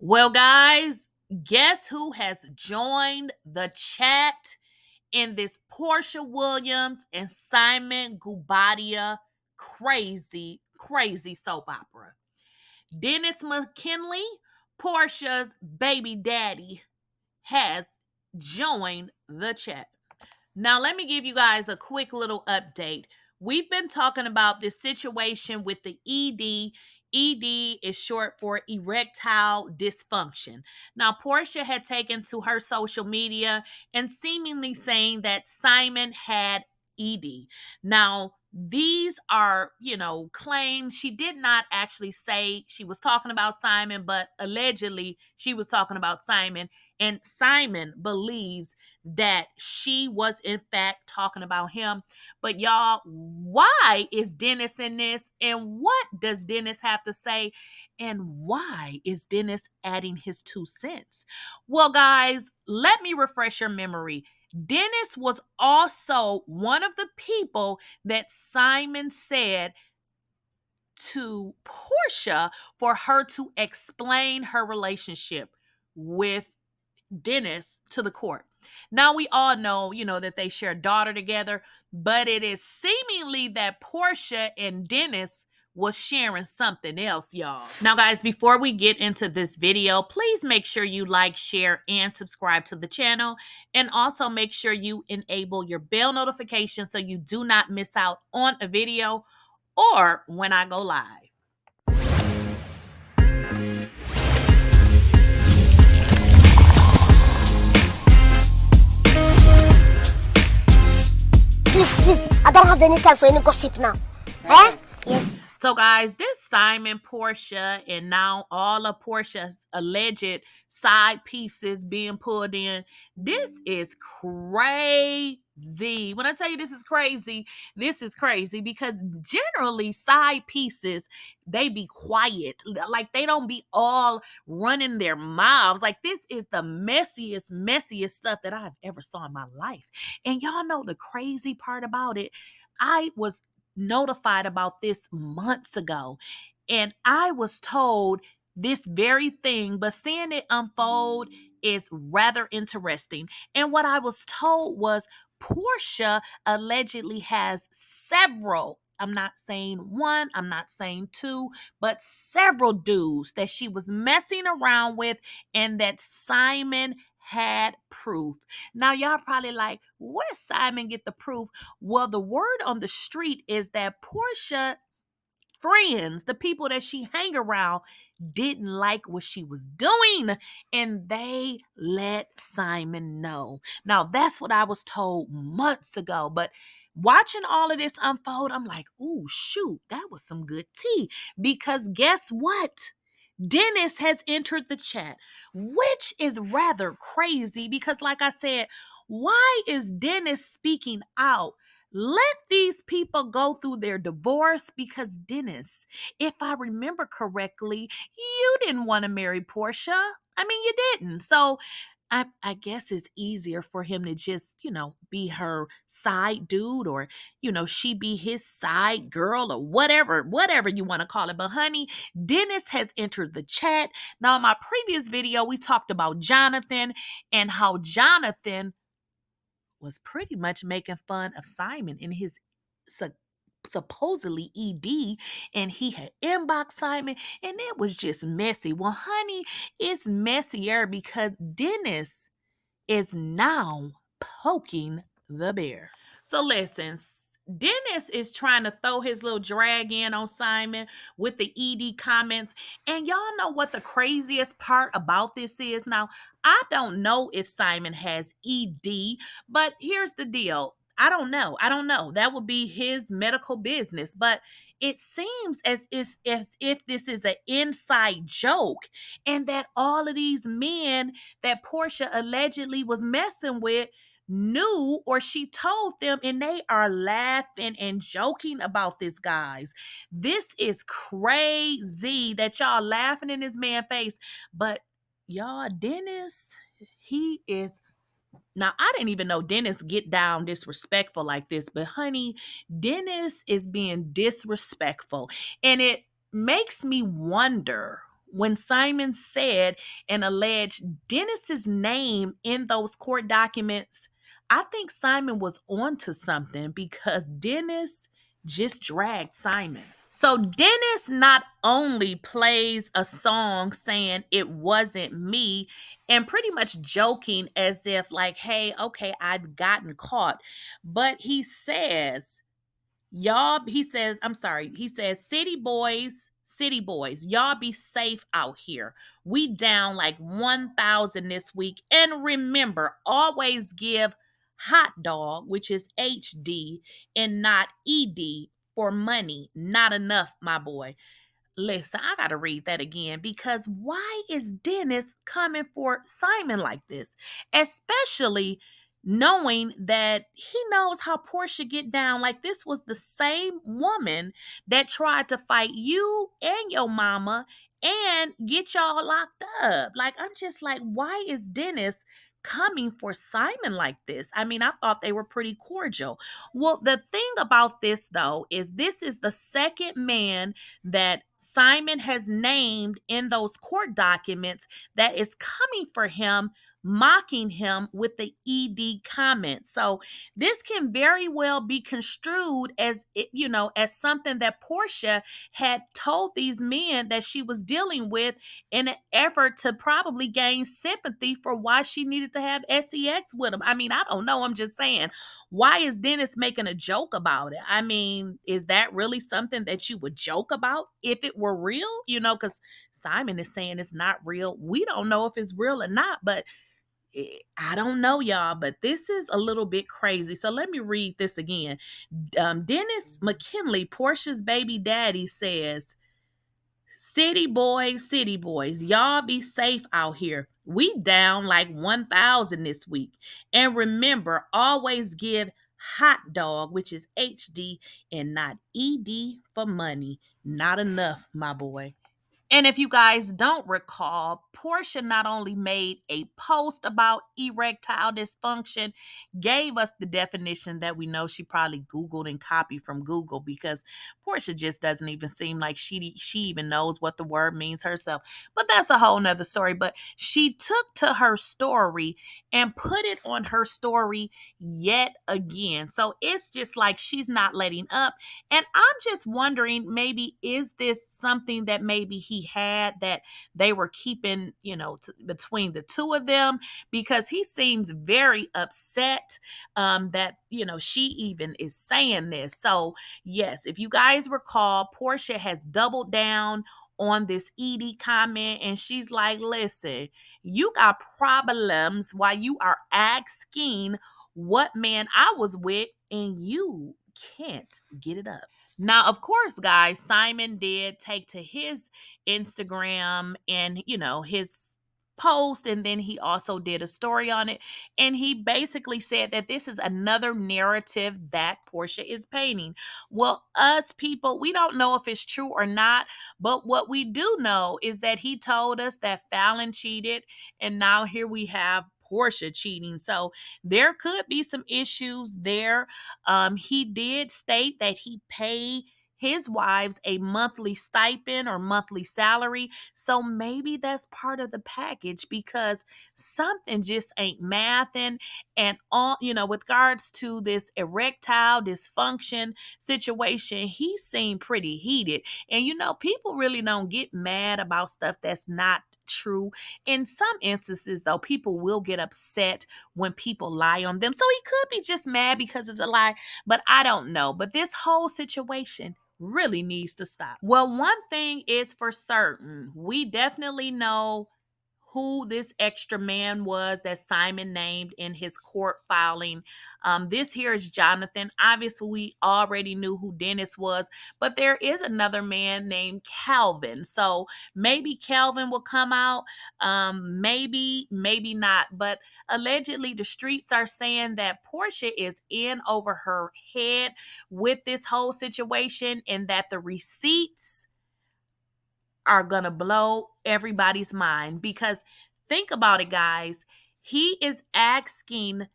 Well, guys, guess who has joined the chat in this Porsha Williams and Simon Guobadia crazy soap opera? Dennismckinley, Porsha's baby daddy, has joined the chat. Now, let me give you guys a quick little update. We've been talking about this situation with the ED. ED is short for erectile dysfunction. Now, Porsha had taken to her social media and seemingly saying that Simon had ED. Now, these are, claims. She did not actually say she was talking about Simon, but allegedly she was talking about Simon. And Simon believes that she was in fact talking about him. But y'all, why is Dennis in this? And what does Dennis have to say? And why is Dennis adding his 2 cents? Well, guys, let me refresh your memory. Dennis was also one of the people that Simon said to Porsha for her to explain her relationship with Dennis to the court. Now we all know, that they share a daughter together, but it is seemingly that Porsha and Dennis was sharing something else, y'all. Now, guys, before we get into this video, please make sure you like, share, and subscribe to the channel. And also make sure you enable your bell notification so you do not miss out on a video or when I go live. Please, I don't have any time for any gossip now. Eh? Yes. So, guys, this Simon, Porsha, and now all of Porsha's alleged side pieces being pulled in, this is crazy. When I tell you this is crazy because generally side pieces, they be quiet. Like, they don't be all running their mouths. Like, this is the messiest stuff that I've ever saw in my life. And y'all know the crazy part about it, I was notified about this months ago, and I was told this very thing, but seeing it unfold is rather interesting. And what I was told was Porsha allegedly has several, I'm not saying one, I'm not saying two, but several dudes that she was messing around with and that Simon had proof. Now, y'all probably like, where Simon get the proof? Well, the word on the street is that Porsha friends, the people that she hang around, didn't like what she was doing, and they let Simon know. Now, that's what I was told months ago, but watching all of this unfold, I'm like, ooh, shoot, that was some good tea. Because guess what? Dennis has entered the chat, which is rather crazy because, like I said, why is Dennis speaking out? Let these people go through their divorce because, Dennis, if I remember correctly, you didn't want to marry Porsha. I mean, you didn't. So I guess it's easier for him to just, be her side dude, or, she be his side girl, or whatever you want to call it. But honey, Dennis has entered the chat. Now, in my previous video, we talked about Jonathan and how Jonathan was pretty much making fun of Simon in his supposedly ED, and he had inboxed Simon, and it was just messy. Well, honey, it's messier because Dennis is now poking the bear. So listen, Dennis is trying to throw his little drag in on Simon with the ED comments. And y'all know what the craziest part about this is? Now, I don't know if Simon has ED, but here's the deal. I don't know. That would be his medical business. But it seems as if this is an inside joke, and that all of these men that Porsha allegedly was messing with knew, or she told them, and they are laughing and joking about this, guys. This is crazy that y'all laughing in this man's face. But y'all, Dennis, he is. Now, I didn't even know Dennis get down disrespectful like this, but honey, Dennis is being disrespectful. And it makes me wonder when Simon said and alleged Dennis's name in those court documents, I think Simon was onto something because Dennis just dragged Simon. So Dennis not only plays a song saying it wasn't me and pretty much joking as if like, hey, okay, I've gotten caught, but he says, city boys, y'all be safe out here. We down like 1,000 this week. And remember, always give hot dog, which is HD and not ED for money. Not enough, my boy. Listen, I got to read that again because why is Dennis coming for Simon like this? Especially knowing that he knows how Porsha get down. Like this was the same woman that tried to fight you and your mama and get y'all locked up. Like I'm just like, why is Dennis coming for Simon like this? I mean, I thought they were pretty cordial. Well, the thing about this though is this is the second man that Simon has named in those court documents that is coming for him, mocking him with the ED comment. So this can very well be construed as as something that Porsha had told these men that she was dealing with in an effort to probably gain sympathy for why she needed to have sex with him. I mean, I don't know. I'm just saying, why is Dennis making a joke about it? I mean, is that really something that you would joke about if it were real? Because Simon is saying it's not real. We don't know if it's real or not, but I don't know, y'all, but this is a little bit crazy. So let me read this again. Dennismckinley, Porsha's baby daddy, says, city boys, y'all be safe out here. We down like 1,000 this week. And remember, always give hot dog, which is HD, and not ED for money. Not enough, my boy. And if you guys don't recall, Porsha not only made a post about erectile dysfunction, gave us the definition that we know she probably Googled and copied from Google because Porsha just doesn't even seem like she even knows what the word means herself. But that's a whole nother story. But she took to her story and put it on her story yet again. So it's just like she's not letting up. And I'm just wondering, maybe is this something that maybe he had that they were keeping, between the two of them? Because he seems very upset that, she even is saying this. So, yes, if you guys recall, Porsha has doubled down on this Edie comment and she's like, listen, you got problems while you are asking what man I was with and you can't get it up. Now, of course, guys, Simon did take to his Instagram and, his post, and then he also did a story on it. And he basically said that this is another narrative that Porsha is painting. Well, us people, we don't know if it's true or not, but what we do know is that he told us that Fallon cheated, and now here we have Porsha cheating. So there could be some issues there. He did state that he paid his wives a monthly stipend or monthly salary. So maybe that's part of the package because something just ain't mathing. And all, with regards to this erectile dysfunction situation, he seemed pretty heated. And people really don't get mad about stuff that's not true. In some instances, though, people will get upset when people lie on them. So he could be just mad because it's a lie, but I don't know. But this whole situation really needs to stop. Well, one thing is for certain. We definitely know who this extra man was that Simon named in his court filing. This here is Jonathan. Obviously, we already knew who Dennis was, but there is another man named Calvin. So maybe Calvin will come out. Maybe not. But allegedly, the streets are saying that Porsha is in over her head with this whole situation and that the receipts are going to blow everybody's mind because think about it, guys. He is asking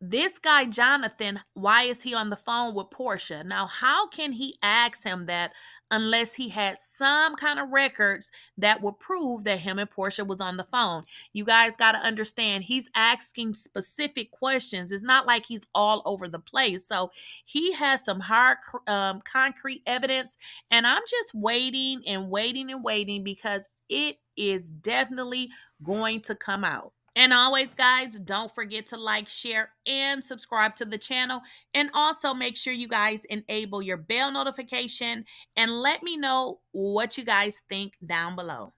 this guy Jonathan, why is he on the phone with Porsha? Now, how can he ask him that unless he had some kind of records that would prove that him and Porsha was on the phone? You guys got to understand, he's asking specific questions. It's not like he's all over the place. So he has some hard, concrete evidence, and I'm just waiting and waiting and waiting because it is definitely going to come out. And always, guys, don't forget to like, share, and subscribe to the channel. And also make sure you guys enable your bell notification and let me know what you guys think down below.